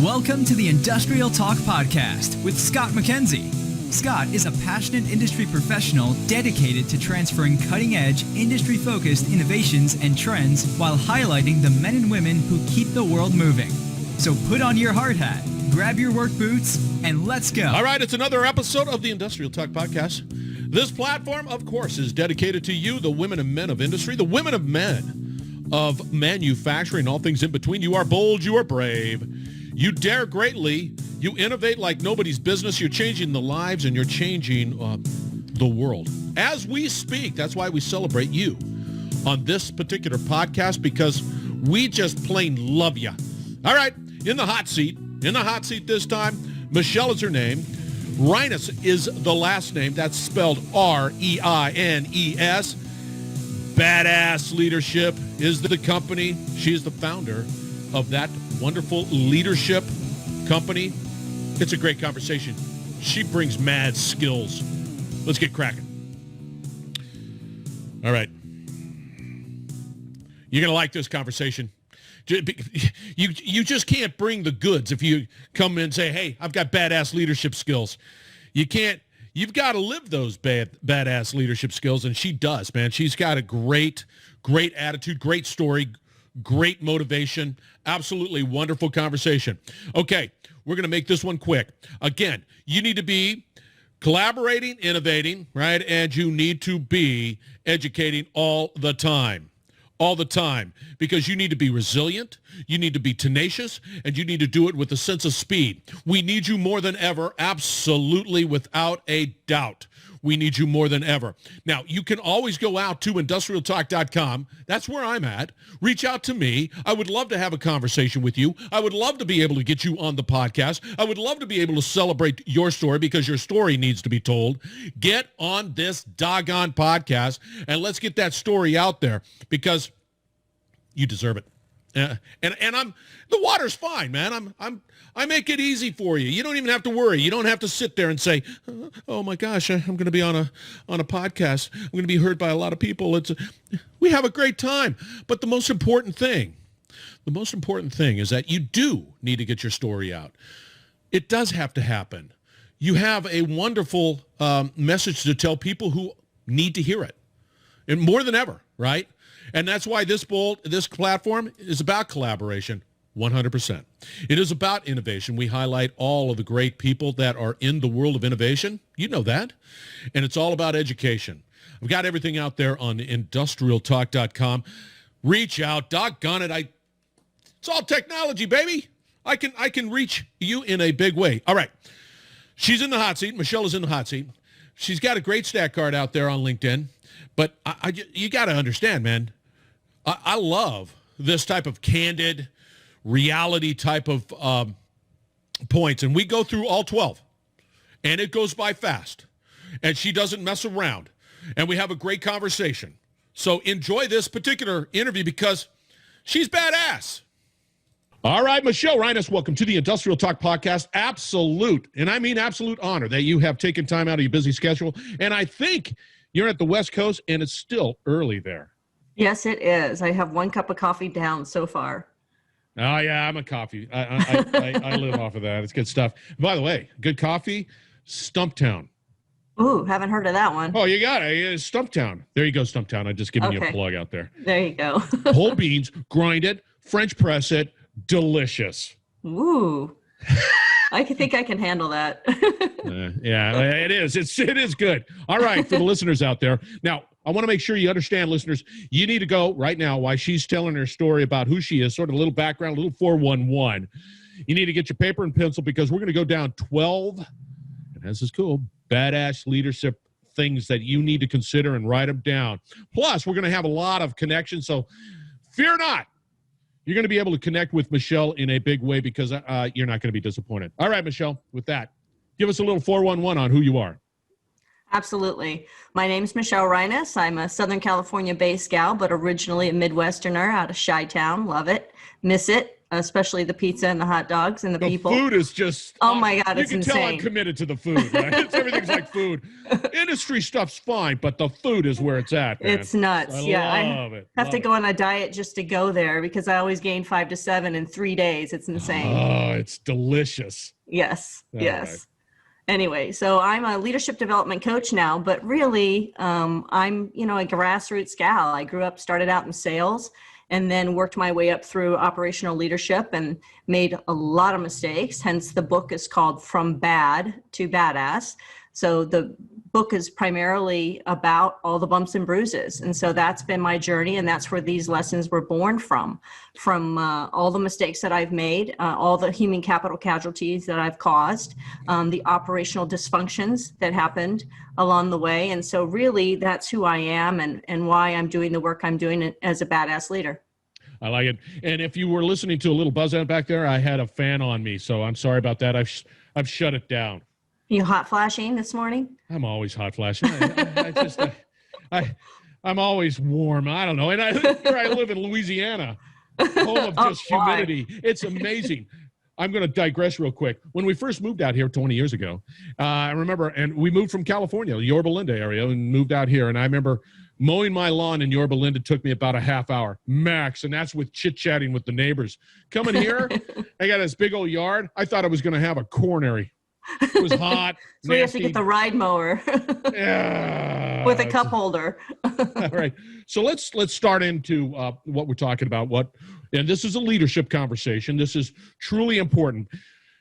Welcome to the Industrial Talk Podcast with Scott McKenzie. Scott is a passionate industry professional dedicated to transferring cutting-edge, industry-focused innovations and trends while highlighting the men and women who keep the world moving. So put on your hard hat, grab your work boots, and let's go. All right, it's another episode of the Industrial Talk Podcast. This platform, of course, is dedicated to you, the women and men of industry, the women and men of manufacturing, all things in between. You are bold, you are brave. You dare greatly. You innovate like nobody's business. You're changing the lives and you're changing the world. As we speak, that's why we celebrate you on this particular podcast, because we just plain love you. All right, in the hot seat this time, Michelle is her name. Reines is the last name. That's spelled R-E-I-N-E-S. Badass Leadership is the company. She is the founder of that wonderful leadership company. It's a great conversation. She brings mad skills. Let's get cracking. All right. You're going to like this conversation. You just can't bring the goods if you come in and say, hey, I've got badass leadership skills. You can't. You've got to live those badass leadership skills, and she does, man. She's got a great attitude, great story, great motivation, absolutely wonderful conversation. Okay, we're going to make this one quick. Again, you need to be collaborating, innovating, right? And you need to be educating all the time, because you need to be resilient, you need to be tenacious, and you need to do it with a sense of speed. We need you more than ever, absolutely, without a doubt. We need you more than ever. Now, you can always go out to industrialtalk.com. That's where I'm at. Reach out to me. I would love to have a conversation with you. I would love to be able to get you on the podcast. I would love to be able to celebrate your story, because your story needs to be told. Get on this doggone podcast and let's get that story out there, because you deserve it. And the water's fine, man. I make it easy for you. You don't even have to worry. You don't have to sit there and say, oh my gosh, I'm going to be on a podcast. I'm going to be heard by a lot of people. We have a great time. But the most important thing is that you do need to get your story out. It does have to happen. You have a wonderful message to tell people who need to hear it, and more than ever, right? And that's why this platform is about collaboration, 100%. It is about innovation. We highlight all of the great people that are in the world of innovation. You know that. And it's all about education. I've got everything out there on industrialtalk.com. Reach out. Doggone it. It's all technology, baby. I can reach you in a big way. All right. She's in the hot seat. Michelle is in the hot seat. She's got a great stat card out there on LinkedIn. But you got to understand, man, I love this type of candid reality type of points. And we go through all 12. And it goes by fast. And she doesn't mess around. And we have a great conversation. So enjoy this particular interview, because she's badass. All right, Michelle Reines, welcome to the Industrial Talk Podcast. Absolute, and I mean absolute honor that you have taken time out of your busy schedule. And I think you're at the West Coast, and it's still early there. Yes, it is. I have one cup of coffee down so far. Oh, yeah, I'm a coffee. I live off of that. It's good stuff. By the way, good coffee, Stumptown. Ooh, haven't heard of that one. Oh, you got it. Stumptown. There you go, Stumptown. I'm just giving you a plug out there. There you go. Whole beans, grind it, French press it, delicious. Ooh. I think I can handle that. Yeah, it is. It is good. All right, for the listeners out there. Now, I want to make sure you understand, listeners, you need to go right now while she's telling her story about who she is, sort of a little background, a little 411. You need to get your paper and pencil, because we're going to go down 12, and this is cool, badass leadership things that you need to consider and write them down. Plus, we're going to have a lot of connections, so fear not. You're going to be able to connect with Michelle in a big way, because you're not going to be disappointed. All right, Michelle, with that, give us a little 411 on who you are. Absolutely. My name's Michelle Reines. I'm a Southern California-based gal, but originally a Midwesterner out of Chi-Town. Love it. Miss it. especially the pizza and the hot dogs and the people. The food is just, oh my God, you can tell I'm committed to the food, right? Everything's like food. Industry stuff's fine, but the food is where it's at, man. It's nuts. I love it. have to go on a diet just to go there because I always gain 5 to 7 in 3 days. It's insane. Oh, it's delicious. Yes. All yes. right. Anyway, so I'm a leadership development coach now, but really, I'm, a grassroots gal. I started out in sales and then worked my way up through operational leadership and made a lot of mistakes. Hence the book is called From Bad to Badass. So the book is primarily about all the bumps and bruises. And so that's been my journey. And that's where these lessons were born from all the mistakes that I've made, all the human capital casualties that I've caused, the operational dysfunctions that happened along the way. And so really that's who I am and why I'm doing the work I'm doing as a badass leader. I like it. And if you were listening to a little buzz out back there, I had a fan on me. So I'm sorry about that. I've shut it down. You hot flashing this morning? I'm always hot flashing. I'm always warm. I don't know. And here I live in Louisiana, home of just humidity. It's amazing. I'm going to digress real quick. When we first moved out here 20 years ago, I remember, and we moved from California, the Yorba Linda area, and moved out here. And I remember mowing my lawn in Yorba Linda took me about a half hour max. And that's with chit-chatting with the neighbors. Coming here, I got this big old yard. I thought I was going to have a coronary. It was hot. So we have to get the ride mower with a cup holder. All right. So let's start into what we're talking about. And this is a leadership conversation. This is truly important.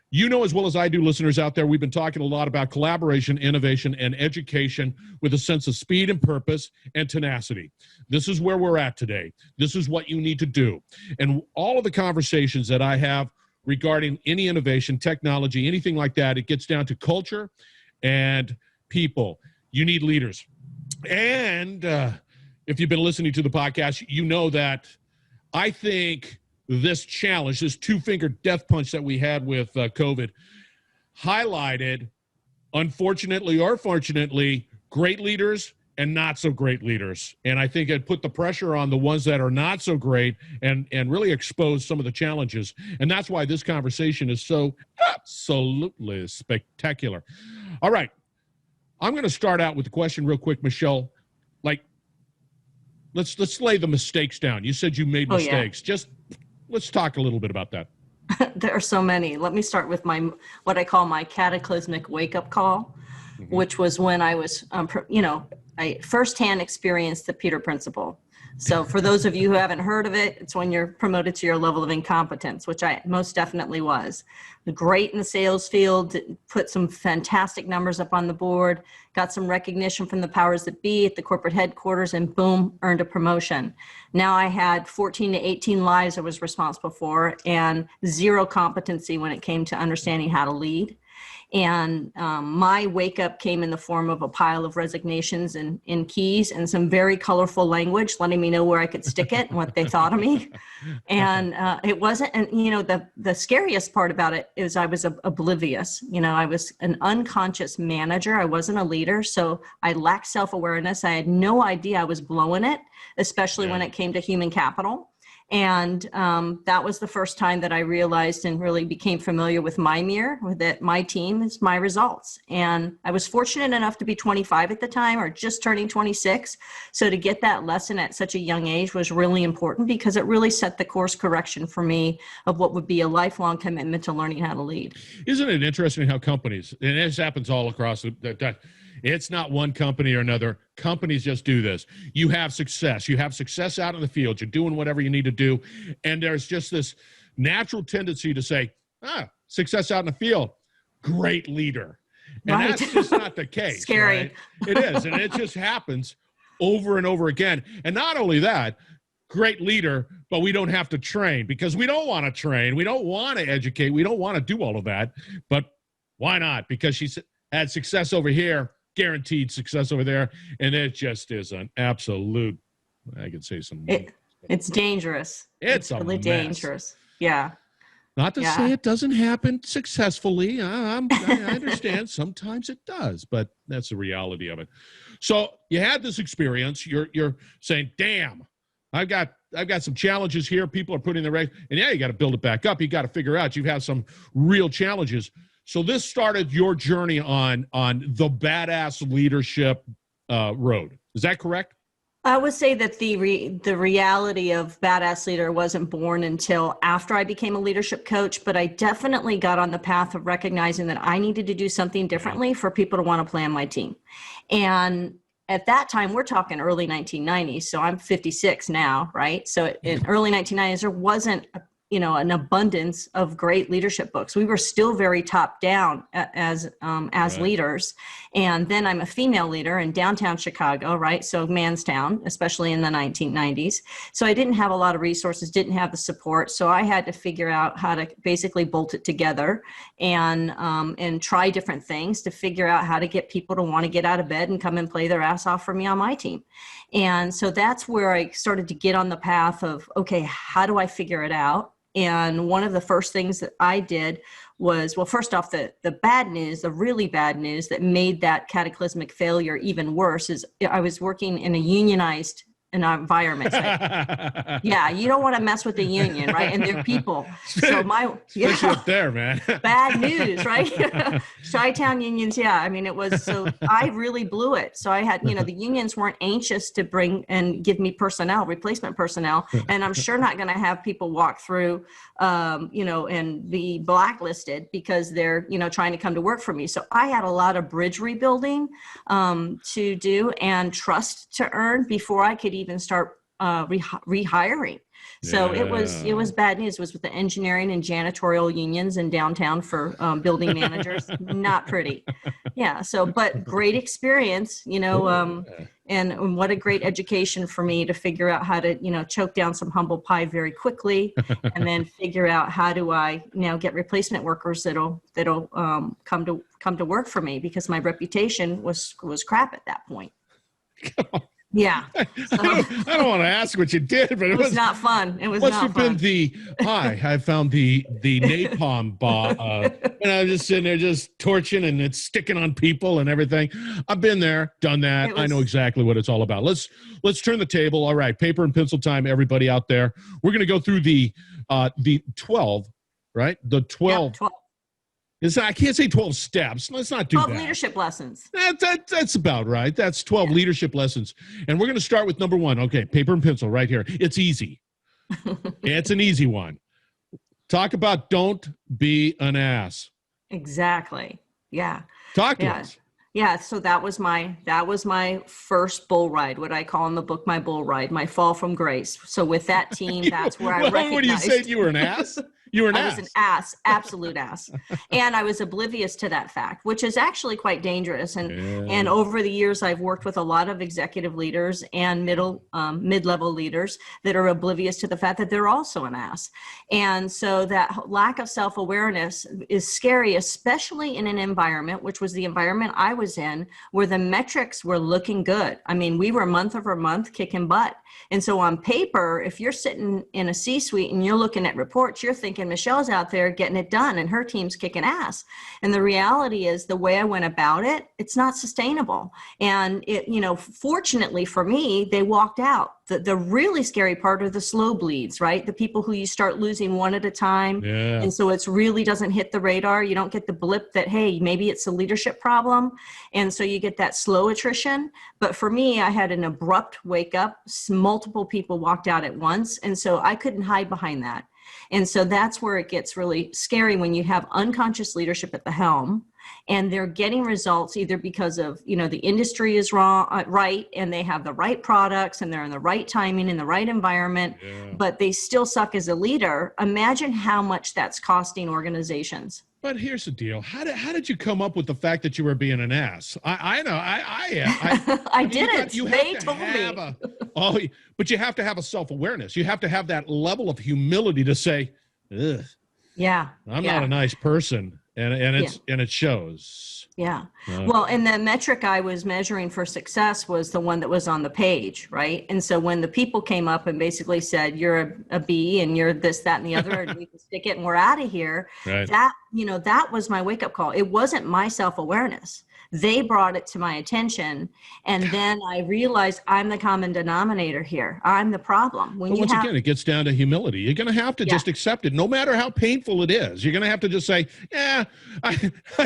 You know as well as I do, listeners out there, we've been talking a lot about collaboration, innovation, and education with a sense of speed and purpose and tenacity. This is where we're at today. This is what you need to do. And all of the conversations that I have regarding any innovation, technology, anything like that, it gets down to culture and people. You need leaders. And if you've been listening to the podcast, you know that I think this challenge, this two-finger death punch that we had with COVID, highlighted, unfortunately or fortunately, great leaders and not so great leaders. And I think it put the pressure on the ones that are not so great and really exposed some of the challenges. And that's why this conversation is so absolutely spectacular. All right. I'm going to start out with the question real quick, Michelle. Let's lay the mistakes down. You said you made mistakes. Yeah. Just let's talk a little bit about that. There are so many. Let me start with what I call my cataclysmic wake-up call, which was when I was, I firsthand experienced the Peter Principle. So for those of you who haven't heard of it, it's when you're promoted to your level of incompetence, which I most definitely was. Great in the sales field, put some fantastic numbers up on the board, got some recognition from the powers that be at the corporate headquarters, and boom, earned a promotion. Now I had 14 to 18 lives I was responsible for and zero competency when it came to understanding how to lead. And my wake up came in the form of a pile of resignations and in keys and some very colorful language, letting me know where I could stick it and what they thought of me. And it wasn't, and the scariest part about it is I was oblivious. I was an unconscious manager. I wasn't a leader. So I lacked self-awareness. I had no idea I was blowing it, especially when it came to human capital. And that was the first time that I realized and really became familiar with my mirror, that my team is my results. And I was fortunate enough to be 25 at the time, or just turning 26. So to get that lesson at such a young age was really important because it really set the course correction for me of what would be a lifelong commitment to learning how to lead. Isn't it interesting how companies, and this happens all across it's not one company or another. Companies just do this. You have success. You have success out in the field. You're doing whatever you need to do. And there's just this natural tendency to say, success out in the field, great leader. And that's just not the case. Scary. Right? It is. And it just happens over and over again. And not only that, great leader, but we don't have to train because we don't want to train. We don't want to educate. We don't want to do all of that. But why not? Because she had success over here. Guaranteed success over there, and it just is an absolute, I could say some. It's dangerous. It's really dangerous. Yeah. Not to say it doesn't happen successfully. I understand sometimes it does, but that's the reality of it. So you had this experience. You're saying, damn, I've got I've got some challenges here. People are putting and yeah, you got to build it back up. You got to figure out you've had some real challenges. So this started your journey on the badass leadership road. Is that correct? I would say that the reality of badass leader wasn't born until after I became a leadership coach, but I definitely got on the path of recognizing that I needed to do something differently for people to want to play on my team. And at that time, we're talking early 1990s. So I'm 56 now, right? So in early 1990s, there wasn't an abundance of great leadership books. We were still very top down as right. leaders. And then I'm a female leader in downtown Chicago, right? So man's town, especially in the 1990s. So I didn't have a lot of resources, didn't have the support. So I had to figure out how to basically bolt it together and try different things to figure out how to get people to want to get out of bed and come and play their ass off for me on my team. And so that's where I started to get on the path of, okay, how do I figure it out? And one of the first things that I did was, well, first off, the bad news, the really bad news that made that cataclysmic failure even worse is I was working in a unionized environment. So yeah, you don't want to mess with the union, right? And they're people. So especially up there, man. Bad news, right? Chi-town unions, yeah. I mean, so I really blew it. So I had, the unions weren't anxious to bring and give me replacement personnel. And I'm sure not going to have people walk through, and be blacklisted because they're, trying to come to work for me. So I had a lot of bridge rebuilding to do and trust to earn before I could even start rehiring. So it was bad news. It was with the engineering and janitorial unions in downtown for building managers. Not pretty. Yeah. So, but great experience, and what a great education for me to figure out how to, choke down some humble pie very quickly, and then figure out how do I now get replacement workers that'll come to work for me, because my reputation was crap at that point. Yeah. So, I don't want to ask what you did, but it was not fun. It was must not have fun. Been I found the napalm bomb, and I was just sitting there just torching, and it's sticking on people and everything. I've been there, done that. I know exactly what it's all about. Let's turn the table. All right, paper and pencil time, everybody out there. We're going to go through the 12, right? The 12. Yep, 12. I can't say 12 steps. Let's not do 12 that. leadership lessons. That's about right. That's 12 leadership lessons. And we're going to start with number 1. Okay, paper and pencil right here. It's easy. It's an easy one. Talk about don't be an ass. Exactly. Yeah. Talk to us. Yeah, so that was my first bull ride, what I call in the book my bull ride, my fall from grace. So with that team, that's where I recognized. When you said you were an ass? You were an ass. I was an ass, absolute ass. And I was oblivious to that fact, which is actually quite dangerous. And over the years, I've worked with a lot of executive leaders and mid-level leaders that are oblivious to the fact that they're also an ass. And so that lack of self-awareness is scary, especially in an environment, which was the environment I was in, where the metrics were looking good. I mean, we were month over month kicking butt. And so on paper, if you're sitting in a C-suite and you're looking at reports, you're thinking Michelle's out there getting it done and her team's kicking ass. And the reality is the way I went about it, it's not sustainable. And fortunately for me, they walked out. The really scary part are the slow bleeds, right? The people who you start losing one at a time. Yeah. And so it's really doesn't hit the radar. You don't get the blip that, hey, maybe it's a leadership problem. And so you get that slow attrition. But for me, I had an abrupt wake up. Multiple people walked out at once. And so I couldn't hide behind that. And so that's where it gets really scary when you have unconscious leadership at the helm and they're getting results either because of, the industry is right, and they have the right products and they're in the right timing, in the right environment, but they still suck as a leader. Imagine how much that's costing organizations. But here's the deal. How did you come up with the fact that you were being an ass? I know. I didn't. They told me. But you have to have a self-awareness. You have to have that level of humility to say, ugh, I'm not a nice person. And it shows. Yeah. Well, and the metric I was measuring for success was the one that was on the page, right? And so when the people came up and basically said, you're a B and you're this, that, and the other, and we can stick it and we're out of here, right. That was my wake up call. It wasn't my self-awareness. They brought it to my attention. And then I realized I'm the common denominator here. I'm the problem. But once again, it gets down to humility. You're going to have to just accept it, no matter how painful it is. You're going to have to just say, yeah, I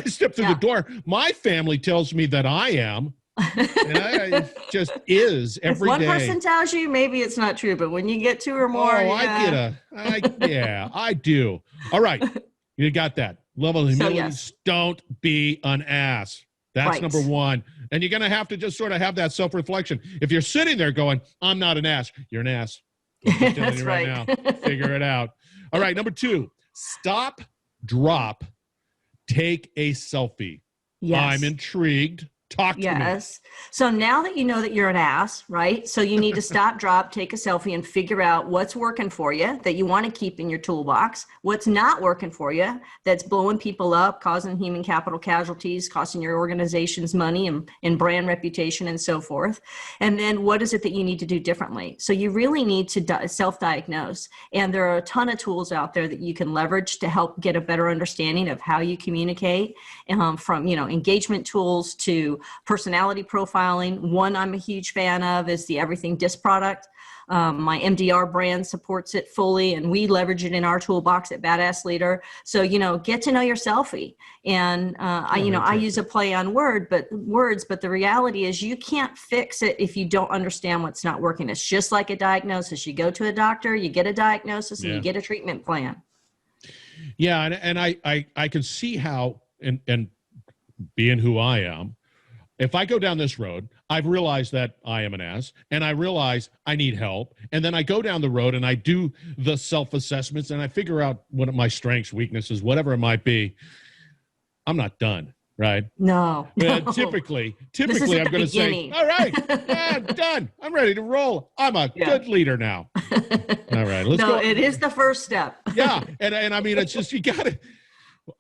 stepped through the door. My family tells me that I am. And it just is every day. If one person tells you, maybe it's not true, but when you get two or more, I do. All right, you got that level of humility. Don't be an ass. That's number one. And you're going to have to just sort of have that self-reflection. If you're sitting there going, I'm not an ass, you're an ass. That's right. Right now. Figure it out. All right, number 2, stop, drop, take a selfie. Yes. I'm intrigued. Talk to me. Yes. So now that you know that you're an ass, right? So you need to stop, drop, take a selfie and figure out what's working for you that you want to keep in your toolbox, what's not working for you that's blowing people up, causing human capital casualties, costing your organization's money and brand reputation and so forth. And then what is it that you need to do differently? So you really need to self-diagnose. And there are a ton of tools out there that you can leverage to help get a better understanding of how you communicate, from, engagement tools to personality profiling. One I'm a huge fan of is the Everything Disc product. My MDR brand supports it fully, and we leverage it in our toolbox at Badass Leader. So, get to know your selfie. And I use a play on words, but the reality is you can't fix it if you don't understand what's not working. It's just like a diagnosis. You go to a doctor, you get a diagnosis, and you get a treatment plan. Yeah, and I can see how, and being who I am, if I go down this road, I've realized that I am an ass, and I realize I need help, and then I go down the road and I do the self-assessments, and I figure out what my strengths, weaknesses, whatever it might be. I'm not done, right? No. Typically, I'm going to say, all right, I'm done. I'm ready to roll. I'm a good leader now. All right, let's go. It is the first step. Yeah, and I mean, it's just, you got to.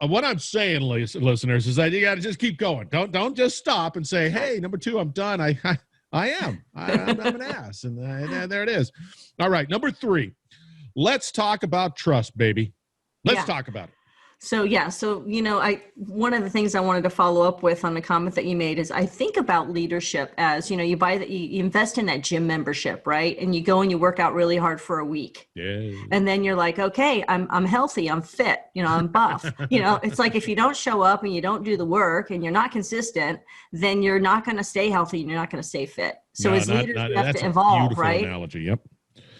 What I'm saying, listeners, is that you got to just keep going. Don't just stop and say, "Hey, number 2, I'm done. I'm an ass," and there it is. All right, number 3, let's talk about trust, baby. Let's talk about it. So one of the things I wanted to follow up with on the comment that you made is I think about leadership as, you invest in that gym membership, right? And you go and you work out really hard for a week. Yeah. And then you're like, okay, I'm healthy, I'm fit, I'm buff. It's like if you don't show up and you don't do the work and you're not consistent, then you're not going to stay healthy and you're not going to stay fit. So as leaders, you have to evolve, right? Analogy. Yep.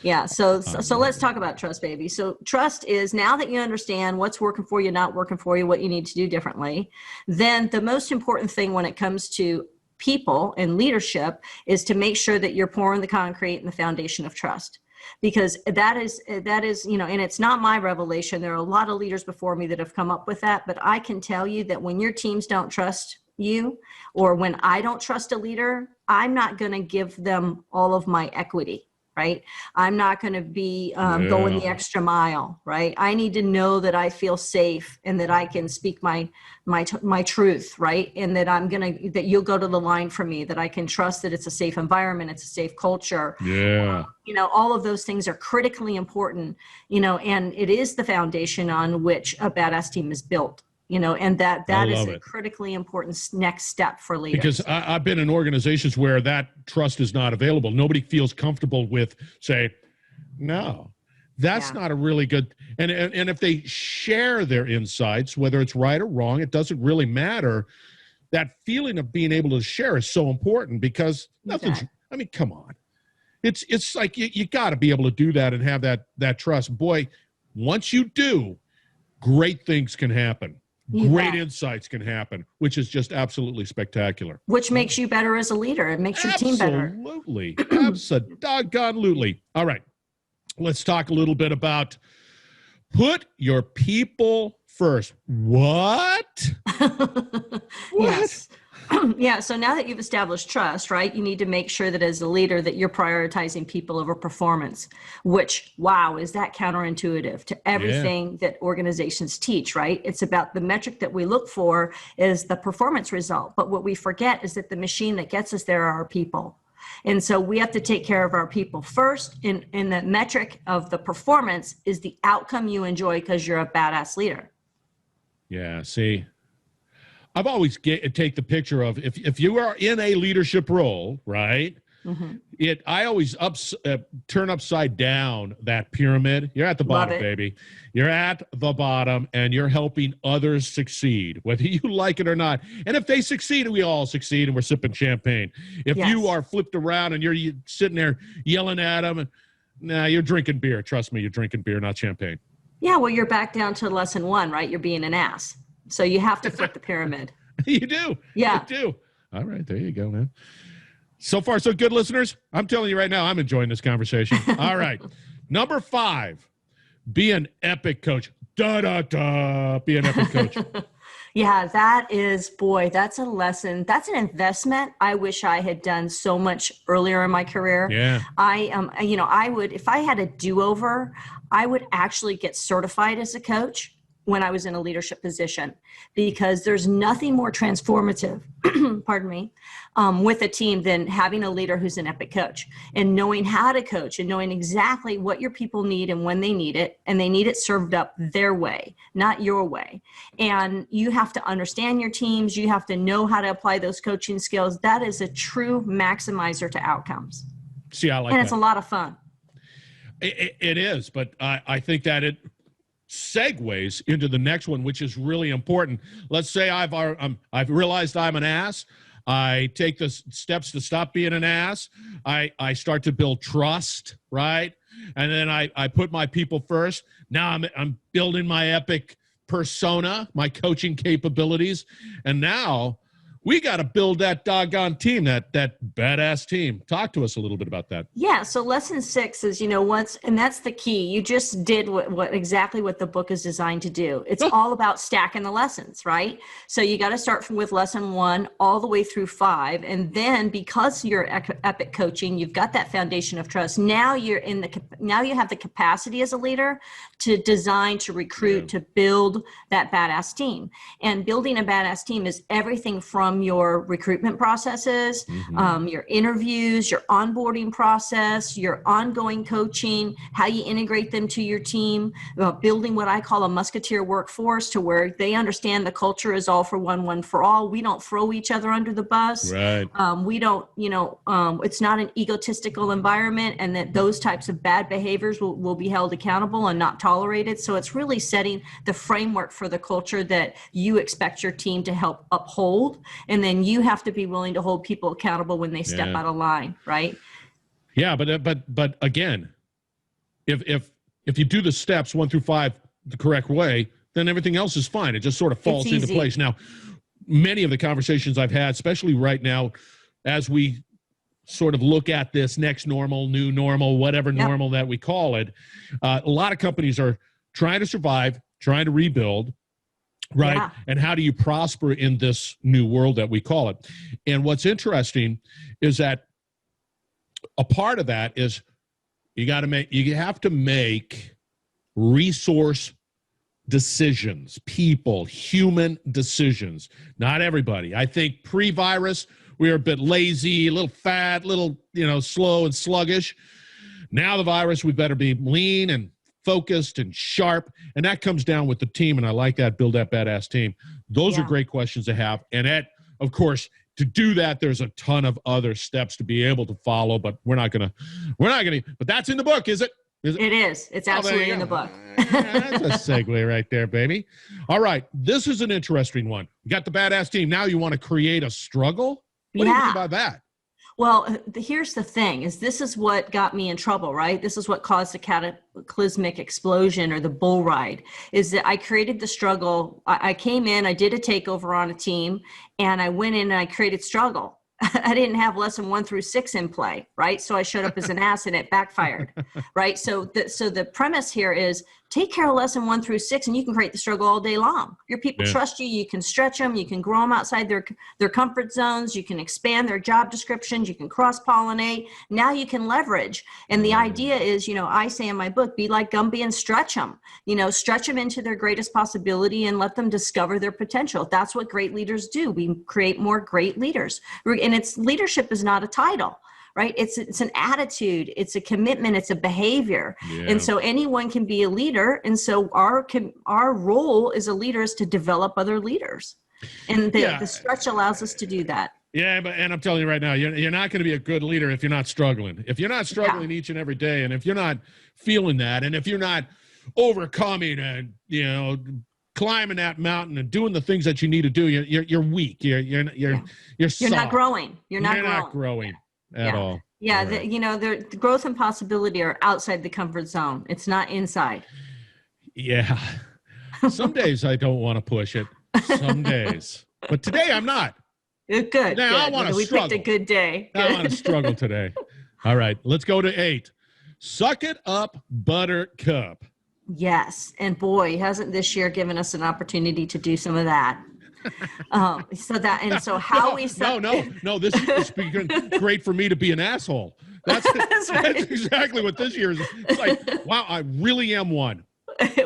Yeah. So let's talk about trust, baby. So trust is, now that you understand what's working for you, not working for you, what you need to do differently, then the most important thing when it comes to people and leadership is to make sure that you're pouring the concrete and the foundation of trust. Because that is, and it's not my revelation. There are a lot of leaders before me that have come up with that, but I can tell you that when your teams don't trust you, or when I don't trust a leader, I'm not going to give them all of my equity. Right? I'm not going to be going the extra mile, right? I need to know that I feel safe and that I can speak my truth, right? And that that you'll go to the line for me, that I can trust that it's a safe environment, it's a safe culture. Yeah. All of those things are critically important, and it is the foundation on which a badass team is built. And that is a critically important next step for leaders. Because I've been in organizations where that trust is not available. Nobody feels comfortable with, say, no, that's not a really good. And if they share their insights, whether it's right or wrong, it doesn't really matter. That feeling of being able to share is so important, because nothing's. I mean, come on, it's like you got to be able to do that and have that trust. Boy, once you do, great things can happen. Great insights can happen, which is just absolutely spectacular. Which makes you better as a leader. It makes your team better. Absolutely. Absolutely. All right. Let's talk a little bit about put your people first. What? Yes. Yeah. So now that you've established trust, right, you need to make sure that as a leader that you're prioritizing people over performance, which, wow, is that counterintuitive to everything that organizations teach, right? It's about the metric that we look for is the performance result. But what we forget is that the machine that gets us there are our people. And so we have to take care of our people first. And the metric of the performance is the outcome you enjoy because you're a badass leader. Yeah. See, I've always take the picture of if you are in a leadership role, right? I always turn upside down that pyramid. You're at the bottom, baby. You're at the bottom, and you're helping others succeed, whether you like it or not. And if they succeed, we all succeed, and we're sipping champagne. If you are flipped around and you're sitting there yelling at them, and you're drinking beer. Trust me, you're drinking beer, not champagne. Yeah, well, you're back down to lesson 1, right? You're being an ass. So you have to flip the pyramid. You do. Yeah. You do. All right, there you go, man. So far, so good, listeners. I'm telling you right now, I'm enjoying this conversation. All right. Number 5, be an epic coach. Da-da-da, be an epic coach. Yeah, that's a lesson. That's an investment I wish I had done so much earlier in my career. Yeah. I would, if I had a do-over, I would actually get certified as a coach when I was in a leadership position, because there's nothing more transformative, pardon me, with a team than having a leader who's an epic coach and knowing how to coach and knowing exactly what your people need and when they need it, and they need it served up their way, not your way. And you have to understand your teams. You have to know how to apply those coaching skills. That is a true maximizer to outcomes. See, I like that. And it's a lot of fun. It is, but I think that it segues into the next one, which is really important. Let's say I've realized I'm an ass. I take the steps to stop being an ass. I start to build trust, right? And then I put my people first. Now I'm building my epic persona, my coaching capabilities, and now we got to build that doggone team, that badass team. Talk to us a little bit about that. Yeah. So lesson 6 is, and that's the key. You just did exactly what the book is designed to do. It's all about stacking the lessons, right? So you got to start with lesson 1 all the way through 5. And then because you're epic coaching, you've got that foundation of trust. Now you have the capacity as a leader to design, to recruit, to build that badass team. And building a badass team is everything from your recruitment processes, your interviews, your onboarding process, your ongoing coaching, how you integrate them to your team, building what I call a musketeer workforce to where they understand the culture is all for one for all. We don't throw each other under the bus. Right. We don't, it's not an egotistical environment, and that those types of bad behaviors will be held accountable and not tolerated. So it's really setting the framework for the culture that you expect your team to help uphold. And then you have to be willing to hold people accountable when they step out of line, right? Yeah, but again, if you do the steps 1 through 5 the correct way, then everything else is fine. It just sort of falls into place. Now, many of the conversations I've had, especially right now, as we sort of look at this next normal, new normal, whatever normal that we call it, a lot of companies are trying to survive, trying to rebuild. Right. Yeah. And how do you prosper in this new world that we call it? And what's interesting is that a part of that is you have to make resource decisions, human decisions. Not everybody. I think pre-virus, we were a bit lazy, a little fat, slow and sluggish. Now the virus, we better be lean and focused and sharp, and that comes down with the team, and I like that, build that badass team. Those are great questions to have, and that, of course, to do that, there's a ton of other steps to be able to follow, but we're not gonna, but that's in the book, is it? It is. It's absolutely in the book. That's a segue right there, baby. All right, this is an interesting one. You got the badass team, now you want to create a struggle? What do you mean by that? Well, here's the thing, is this is what got me in trouble, right? This is what caused the cataclysmic explosion or the bull ride, is that I created the struggle. I came in, I did a takeover on a team, and I went in and I created struggle. I didn't have lesson 1 through 6 in play, right? So I showed up as an ass and it backfired, right? So the premise here is take care of lesson 1 through 6 and you can create the struggle all day long. Your people trust you. You can stretch them. You can grow them outside their comfort zones. You can expand their job descriptions. You can cross-pollinate. Now you can leverage. And the idea is, I say in my book, be like Gumby and stretch them. Stretch them into their greatest possibility and let them discover their potential. That's what great leaders do. We create more great leaders. And leadership is not a title. Right? It's an attitude, it's a commitment, it's a behavior. Yeah. And so anyone can be a leader. And so our role as a leader is to develop other leaders. And the stretch allows us to do that. Yeah, and I'm telling you right now, you're not going to be a good leader if you're not struggling. If you're not struggling each and every day, and if you're not feeling that, and if you're not overcoming and climbing that mountain and doing the things that you need to do, you're weak. You're not growing. You're not growing at all. Yeah, the growth and possibility are outside the comfort zone. It's not inside. Yeah. Some days I don't want to push it. Some days, but today I'm not. Good. Now I want to struggle. We picked a good day. I want to struggle today. All right, let's go to 8. Suck it up, Buttercup. Yes, and boy, hasn't this year given us an opportunity to do some of that. No. This is becoming great for me to be an asshole. That's exactly what this year is. It's like, wow, I really am one.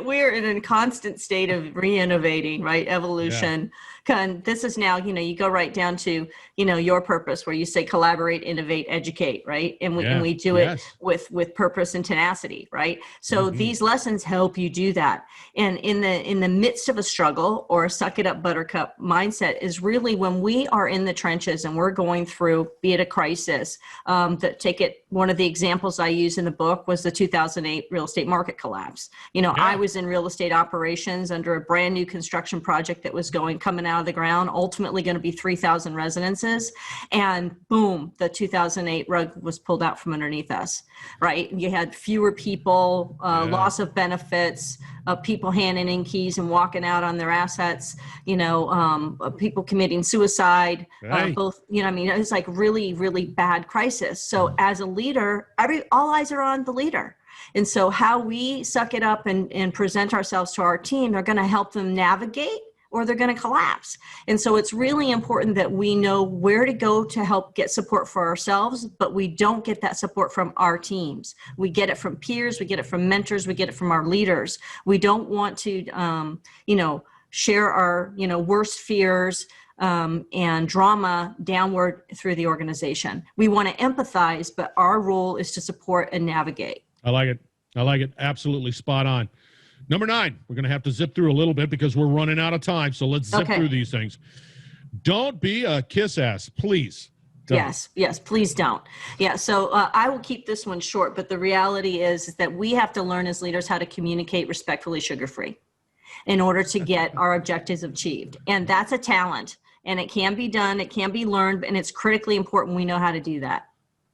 We're in a constant state of re-innovating, right? Evolution. And this is now, you go right down to, your purpose, where you say collaborate, innovate, educate, right? And we do it with purpose and tenacity, right? So these lessons help you do that. And in the midst of a struggle or a suck it up buttercup mindset is really when we are in the trenches and we're going through, be it a crisis. One of the examples I use in the book was the 2008 real estate market collapse. I was in real estate operations under a brand new construction project that was coming out of the ground, ultimately going to be 3,000 residences. And boom, the 2008 rug was pulled out from underneath us, right? You had fewer people, loss of benefits, people handing in keys and walking out on their assets, people committing suicide, both, it was like really, really bad crisis. So as a leader, all eyes are on the leader. And so how we suck it up and present ourselves to our team are going to help them navigate, or they're going to collapse. And so it's really important that we know where to go to help get support for ourselves, but we don't get that support from our teams. We get it from peers, we get it from mentors, we get it from our leaders. We don't want to, share our, worst fears and drama downward through the organization. We want to empathize, but our role is to support and navigate. I like it. Absolutely spot on. Number 9, we're going to have to zip through a little bit because we're running out of time. So let's zip through these things. Don't be a kiss ass, please. Don't. Yes, please don't. Yeah, so I will keep this one short, but the reality is that we have to learn as leaders how to communicate respectfully, sugar-free, in order to get our objectives achieved. And that's a talent, and it can be done, it can be learned, and it's critically important we know how to do that.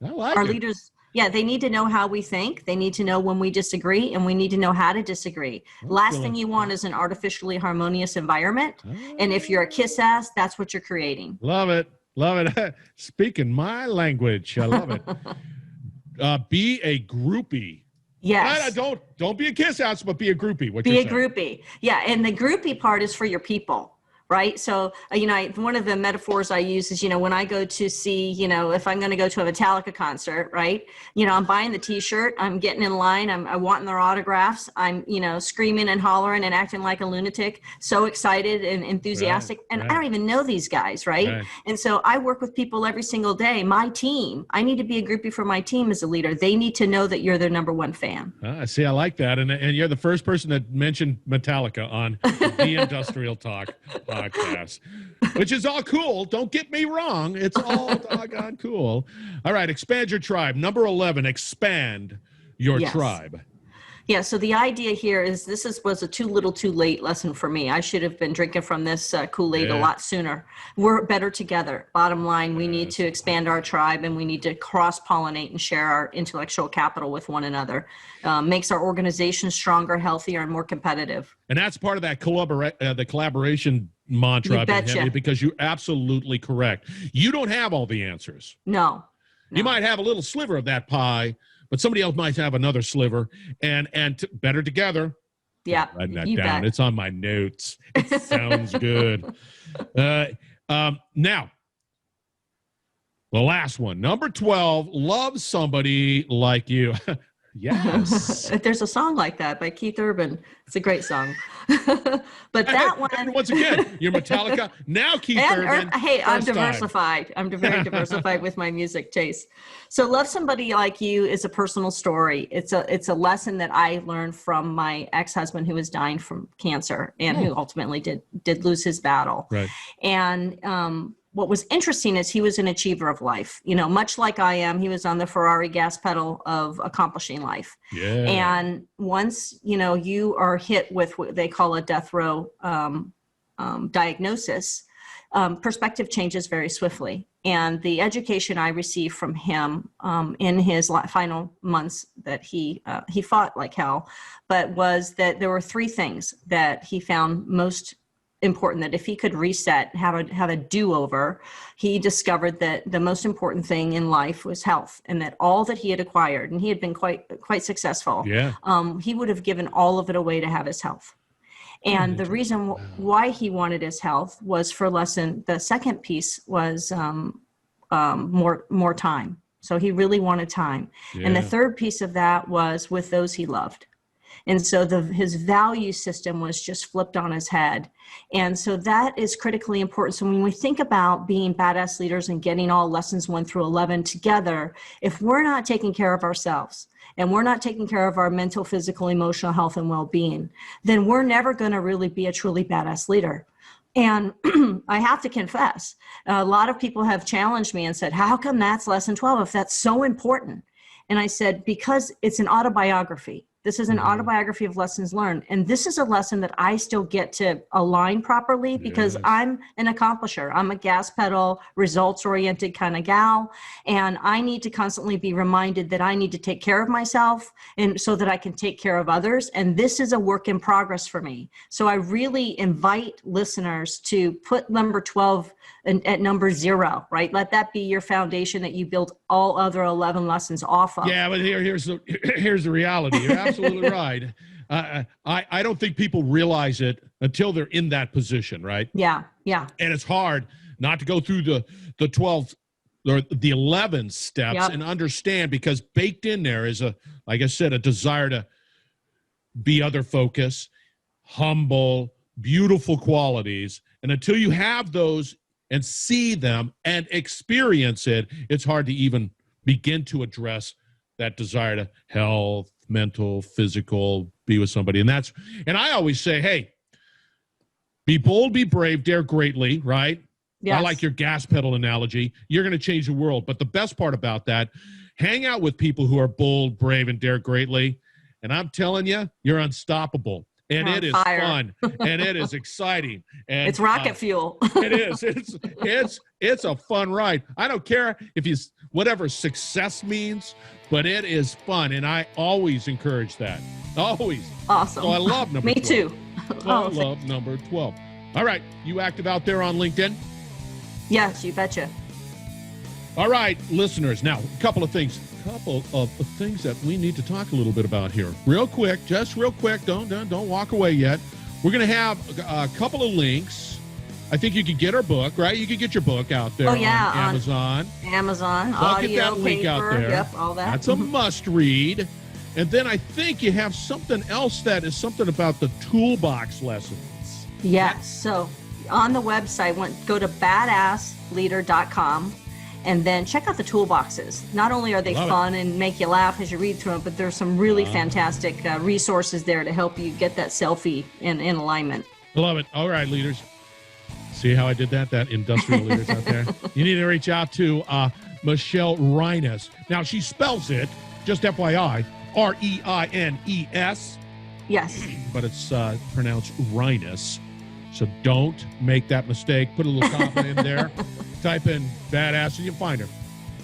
I like our leaders. Yeah, they need to know how we think. They need to know when we disagree, and we need to know how to disagree. Last thing you want is an artificially harmonious environment. And if you're a kiss ass, that's what you're creating. Love it. Speaking my language. I love it. Be a groupie. Yes. Don't be a kiss ass, but be a groupie. Be a groupie. Yeah, and the groupie part is for your people. Right. So, one of the metaphors I use is, when I go to see, if I'm going to go to a Metallica concert, right, I'm buying the T-shirt, I'm getting in line, I'm wanting their autographs, I'm, screaming and hollering and acting like a lunatic, so excited and enthusiastic. And I don't even know these guys. Right. And so I work with people every single day. My team, I need to be a groupie for my team as a leader. They need to know that you're their number one fan. See, I like that. And you're the first person that mentioned Metallica on the Industrial Talk podcast, which is all cool. Don't get me wrong. It's all doggone cool. All right. Expand your tribe. Number 11, expand your tribe. Yeah. So the idea here is was a too little too late lesson for me. I should have been drinking from this Kool-Aid a lot sooner. We're better together. Bottom line, we need to expand our tribe, and we need to cross-pollinate and share our intellectual capital with one another. Makes our organization stronger, healthier, and more competitive. And that's part of that the collaboration mantra, because you're absolutely correct. You don't have all the answers. No. You might have a little sliver of that pie, but somebody else might have another sliver, and better together. Yeah, writing that down. Bet. It's on my notes. It sounds good. Now, the last one, number 12, love somebody like you. Yes. There's a song like that by Keith Urban. It's a great song. But that one. And once again, you're Metallica. Now Keith Urban. Hey, I'm first time. diversified. I'm very diversified with my music taste. So Love Somebody Like You is a personal story. It's a lesson that I learned from my ex-husband who was dying from cancer and who ultimately did lose his battle. Right. And what was interesting is he was an achiever of life. You know, much like I am, he was on the Ferrari gas pedal of accomplishing life. Yeah. And once, you know, you are hit with what they call a death row diagnosis, perspective changes very swiftly. And the education I received from him in his final months that he fought like hell, but was that there were three things that he found most important, that if he could reset, have a do-over, he discovered that the most important thing in life was health, and that all that he had acquired, and he had been quite successful, he would have given all of it away to have his health. And the reason why he wanted his health was the second piece was more time. So he really wanted time. Yeah. And the third piece of that was with those he loved. And so his value system was just flipped on his head. And so that is critically important. So when we think about being badass leaders and getting all lessons 1 through 11 together, if we're not taking care of ourselves and we're not taking care of our mental, physical, emotional health and well-being, then we're never going to really be a truly badass leader. And I have to confess, a lot of people have challenged me and said, how come that's lesson 12 if that's so important? And I said, because it's an autobiography. This is an autobiography of lessons learned. And this is a lesson that I still get to align properly because I'm an accomplisher. I'm a gas pedal, results-oriented kind of gal. And I need to constantly be reminded that I need to take care of myself and so that I can take care of others. And this is a work in progress for me. So I really invite listeners to put number 12 at number 0, right? Let that be your foundation that you build all other 11 lessons off of. Yeah, but here's the reality. You're absolutely right. I don't think people realize it until they're in that position, right? Yeah. And it's hard not to go through the 12 or the 11 steps and understand, because baked in there is like I said, a desire to be other focus, humble, beautiful qualities. And until you have those and see them and experience it, it's hard to even begin to address that desire to health, mental, physical, be with somebody. And I always say, hey, be bold, be brave, dare greatly, right? Yes. I like your gas pedal analogy. You're going to change the world. But the best part about that, hang out with people who are bold, brave, and dare greatly. And I'm telling you, you're unstoppable. And it is fun, and it is exciting, and it's rocket fuel. It is. It's a fun ride. I don't care if whatever success means, but it is fun, and I always encourage that. Always. Awesome. So I love number 12. Me too. I love number 12. All right, you active out there on LinkedIn? Yes, you betcha. All right, listeners. Now, a couple of things that we need to talk a little bit about here. Just real quick. Don't walk away yet. We're going to have a couple of links. I think you could get our book, right? You could get your book out there on Amazon. Audio, get that link paper, out there. Yep, all that. That's a must read. And then I think you have something else that is something about the Toolbox Lessons. Yes. So on the website, go to badassleader.com. And then check out the toolboxes. Not only are they fun and make you laugh as you read through them, but there's some really fantastic resources there to help you get that selfie in alignment. Love it. All right, leaders. See how I did that? That industrial leaders out there. You need to reach out to Michelle Reines. Now, she spells it, just FYI, Reines. Yes. But it's pronounced Reines. So don't make that mistake. Put a little comma in there. Type in badass and you'll find her.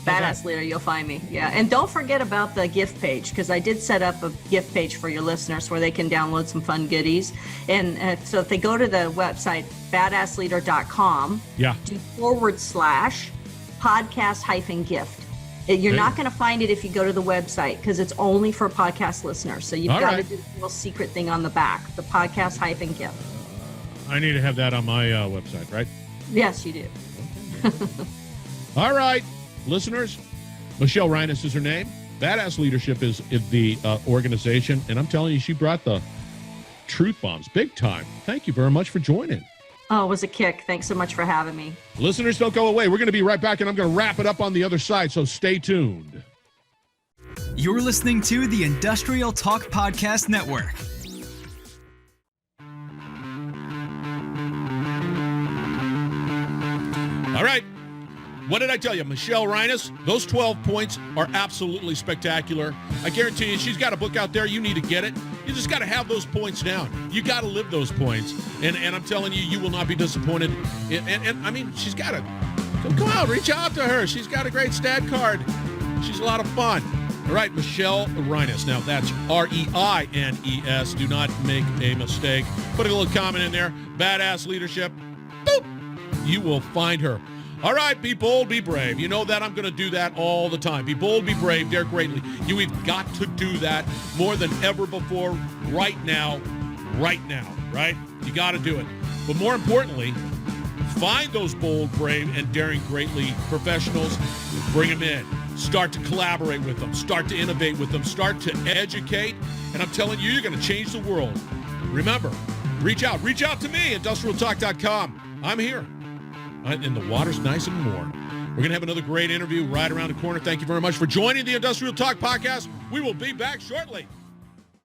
Badass Leader, you'll find me. Yeah. And don't forget about the gift page, because I did set up a gift page for your listeners where they can download some fun goodies. And so if they go to the website, badassleader.com, do /podcast-gift. You're not going to find it if you go to the website, because it's only for podcast listeners. So you've got to do the little secret thing on the back, the podcast-gift. I need to have that on my website, right? Yes, you do. All right, listeners, Michelle Reines is her name. Badass Leadership is the organization, and I'm telling you, she brought the truth bombs big time. Thank you very much for joining. Oh, it was a kick. Thanks so much for having me. Listeners, don't go away. We're going to be right back, and I'm going to wrap it up on the other side, so stay tuned. You're listening to the Industrial Talk Podcast Network. All right. What did I tell you? Michelle Reines, those 12 points are absolutely spectacular. I guarantee you, she's got a book out there. You need to get it. You just got to have those points down. You got to live those points. And I'm telling you, you will not be disappointed. And I mean, she's got to come out, reach out to her. She's got a great stat card. She's a lot of fun. All right, Michelle Reines. Now, that's Reines. Do not make a mistake. Put a little comment in there. Badass Leadership. Boop. You will find her. All right, be bold, be brave. You know that I'm going to do that all the time. Be bold, be brave, dare greatly. You've got to do that more than ever before right now, right? You got to do it. But more importantly, find those bold, brave, and daring greatly professionals. Bring them in. Start to collaborate with them. Start to innovate with them. Start to educate. And I'm telling you, you're going to change the world. Remember, reach out. Reach out to me, industrialtalk.com. I'm here. And the water's nice and warm. We're going to have another great interview right around the corner. Thank you very much for joining the Industrial Talk Podcast. We will be back shortly.